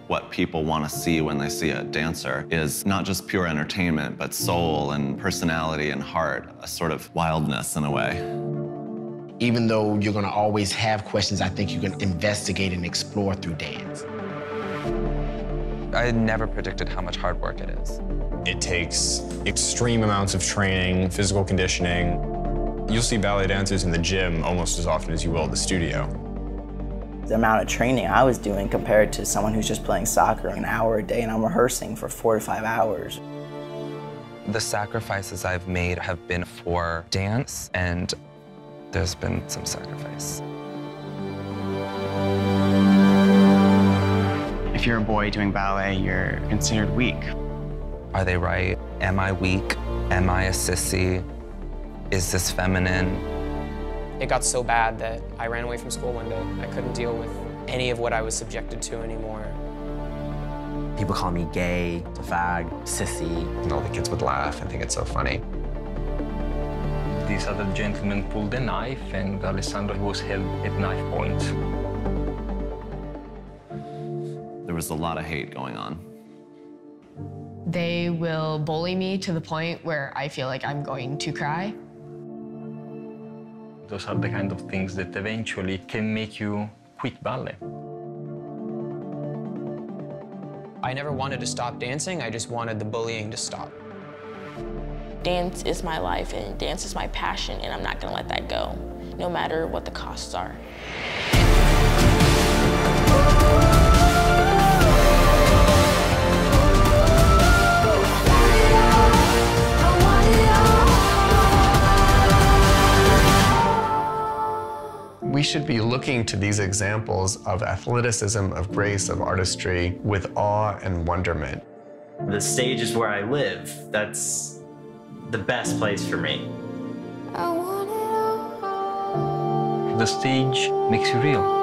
what people want to see when they see a dancer is not just pure entertainment, but soul and personality and heart, a sort of wildness in a way. Even though you're gonna always have questions, I think you can investigate and explore through dance. I never predicted how much hard work it is. It takes extreme amounts of training, physical conditioning. You'll see ballet dancers in the gym almost as often as you will at the studio. The amount of training I was doing compared to someone who's just playing soccer an hour a day, and I'm rehearsing for 4 to 5 hours. The sacrifices I've made have been for dance, and there's been some sacrifice. If you're a boy doing ballet, you're considered weak. Are they right? Am I weak? Am I a sissy? Is this feminine? It got so bad that I ran away from school one day. I couldn't deal with any of what I was subjected to anymore. People call me gay, a fag, sissy. And all the kids would laugh and think it's so funny. This other gentleman pulled a knife, and Alessandro was held at knife point. There was a lot of hate going on. They will bully me to the point where I feel like I'm going to cry. Those are the kind of things that eventually can make you quit ballet. I never wanted to stop dancing, I just wanted the bullying to stop. Dance is my life and dance is my passion, and I'm not gonna let that go, no matter what the costs are. We should be looking to these examples of athleticism, of grace, of artistry with awe and wonderment. The stage is where I live. That's the best place for me. The stage makes you real.